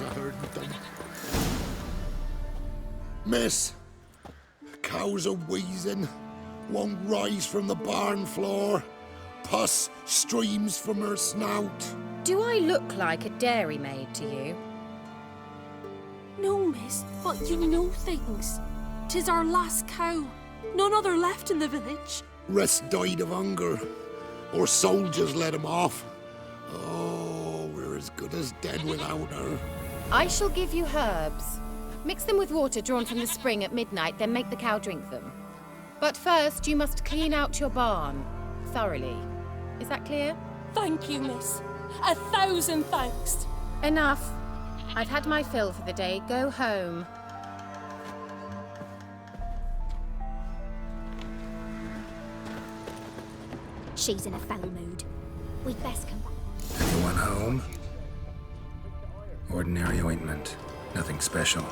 of herding them. Miss, cows are wheezing, won't rise from the barn floor. Pus streams from her snout. Do I look like a dairymaid to you? No, miss, but you know things. 'Tis our last cow. None other left in the village. Rest died of hunger, or soldiers let him off. Oh, we're as good as dead without her. I shall give you herbs. Mix them with water drawn from the spring at midnight, then make the cow drink them. But first, you must clean out your barn thoroughly. Is that clear? Thank you, miss. 1,000 thanks. Enough. I've had my fill for the day. Go home. She's in a foul mood. We'd best come back. Anyone home? Ordinary ointment. Nothing special.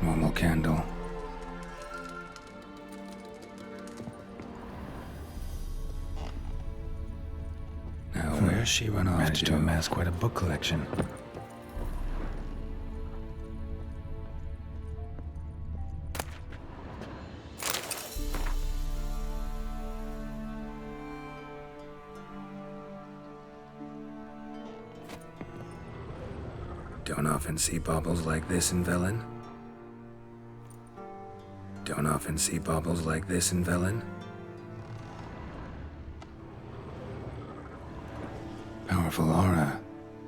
Normal candle. Now, where's she run off Managed to amass quite a book collection. Don't often see baubles like this in Velen. Don't often see baubles like this in Velen. Powerful aura.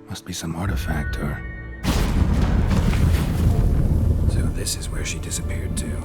Must be some artifact or... So this is where she disappeared to.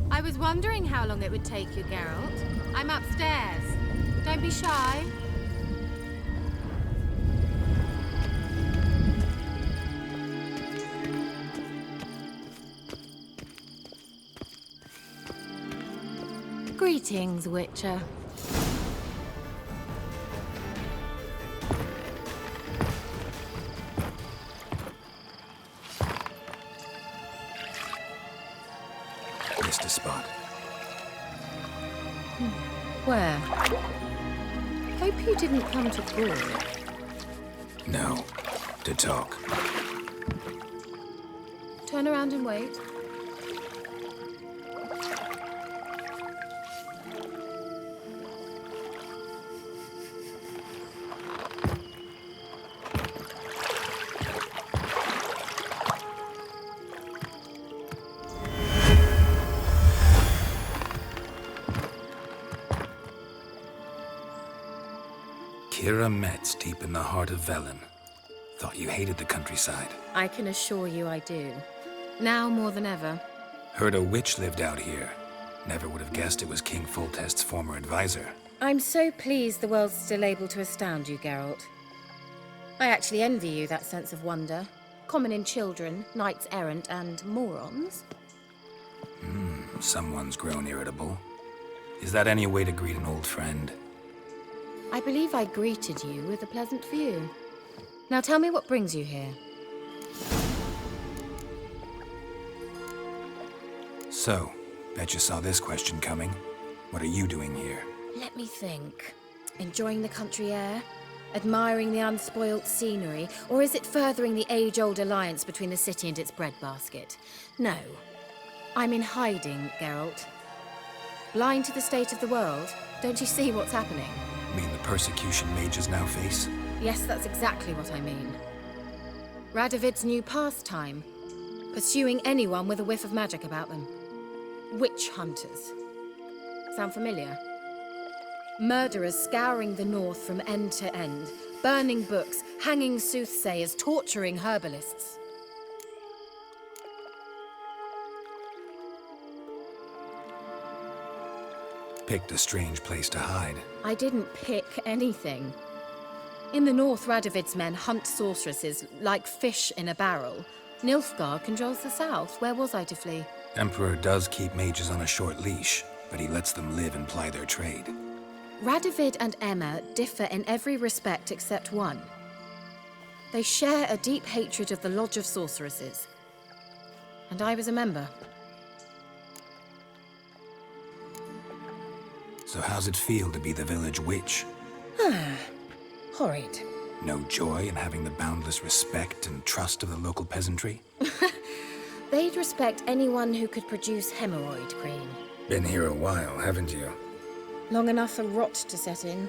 I was wondering how long it would take you, Geralt. I'm upstairs. Don't be shy. Greetings, Witcher. Missed a spot. Where? Hope you didn't come to Gaul. No. To talk. Turn around and wait. Keira Metz, deep in the heart of Velen. Thought you hated the countryside. I can assure you I do. Now more than ever. Heard a witch lived out here. Never would have guessed it was King Foltest's former advisor. I'm so pleased the world's still able to astound you, Geralt. I actually envy you that sense of wonder. Common in children, knights errant, and morons. Someone's grown irritable. Is that any way to greet an old friend? I believe I greeted you with a pleasant view. Now tell me what brings you here. So, bet you saw this question coming. What are you doing here? Let me think. Enjoying the country air? Admiring the unspoilt scenery? Or is it furthering the age-old alliance between the city and its breadbasket? No. I'm in hiding, Geralt. Blind to the state of the world? Don't you see what's happening? Mean the persecution mages now face? Yes, that's exactly what I mean. Radovid's new pastime. Pursuing anyone with a whiff of magic about them. Witch hunters. Sound familiar? Murderers scouring the north from end to end, burning books, hanging soothsayers, torturing herbalists. Picked a strange place to hide. I didn't pick anything. In the north, Radovid's men hunt sorceresses like fish in a barrel. Nilfgaard controls the south. Where was I to flee? Emperor does keep mages on a short leash, but he lets them live and ply their trade. Radovid and Emma differ in every respect except one. They share a deep hatred of the Lodge of Sorceresses. And I was a member. So how's it feel to be the village witch? Horrid. No joy in having the boundless respect and trust of the local peasantry? They'd respect anyone who could produce hemorrhoid cream. Been here a while, haven't you? Long enough for rot to set in.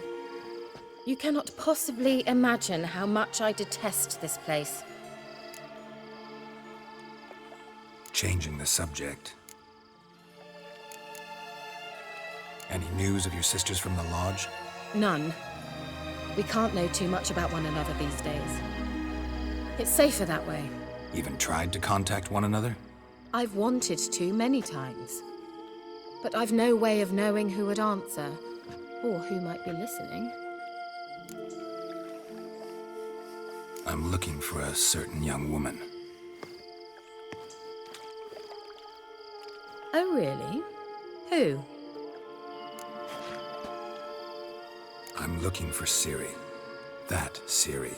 You cannot possibly imagine how much I detest this place. Changing the subject. Any news of your sisters from the lodge? None. We can't know too much about one another these days. It's safer that way. Even tried to contact one another? I've wanted to many times. But I've no way of knowing who would answer, or who might be listening. I'm looking for a certain young woman. Oh, really? Who? I'm looking for Ciri. That Ciri.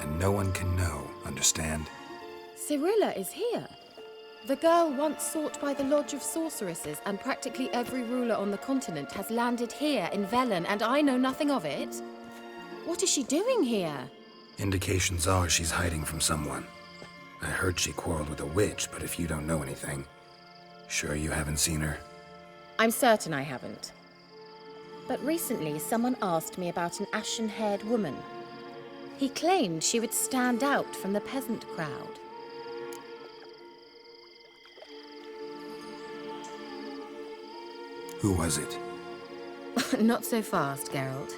And no one can know, understand? Cirilla is here. The girl once sought by the Lodge of Sorceresses, and practically every ruler on the continent has landed here in Velen, and I know nothing of it. What is she doing here? Indications are she's hiding from someone. I heard she quarreled with a witch, but if you don't know anything, sure you haven't seen her? I'm certain I haven't. But recently, someone asked me about an ashen-haired woman. He claimed she would stand out from the peasant crowd. Who was it? Not so fast, Geralt.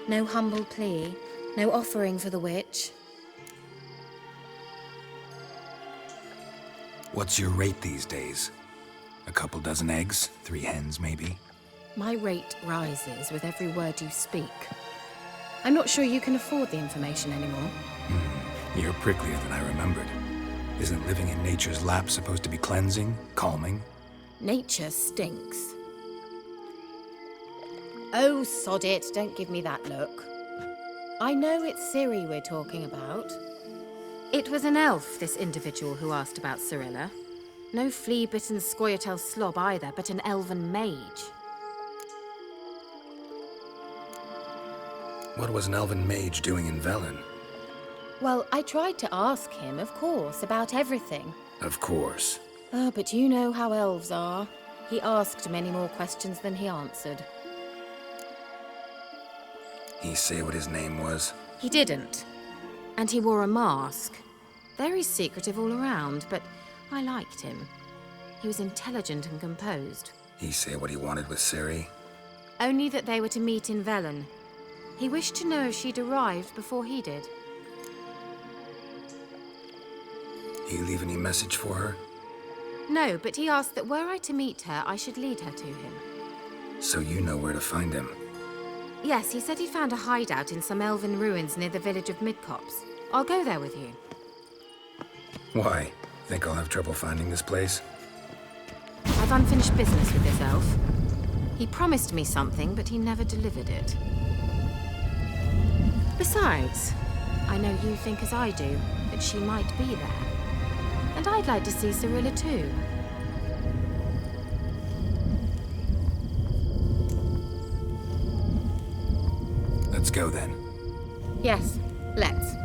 No humble plea, no offering for the witch. What's your rate these days? A couple dozen eggs? 3 hens, maybe? My rate rises with every word you speak. I'm not sure you can afford the information anymore. You're pricklier than I remembered. Isn't living in nature's lap supposed to be cleansing, calming? Nature stinks. Oh, sod it, don't give me that look. I know it's Ciri we're talking about. It was an elf, this individual who asked about Cirilla. No flea-bitten Scoia'tael slob either, but an elven mage. What was an elven mage doing in Velen? Well, I tried to ask him, of course, about everything. Of course. Oh, but you know how elves are. He asked many more questions than he answered. He say what his name was? He didn't. And he wore a mask. Very secretive all around, but I liked him. He was intelligent and composed. He say what he wanted with Ciri? Only that they were to meet in Velen. He wished to know if she'd arrived before he did. He leave any message for her? No, but he asked that were I to meet her, I should lead her to him. So you know where to find him? Yes, he said he found a hideout in some elven ruins near the village of Midcopse. I'll go there with you. Why? Think I'll have trouble finding this place? I've unfinished business with this elf. He promised me something, but he never delivered it. Besides, I know you think as I do, that she might be there. And I'd like to see Cirilla too. Let's go then. Yes, let's.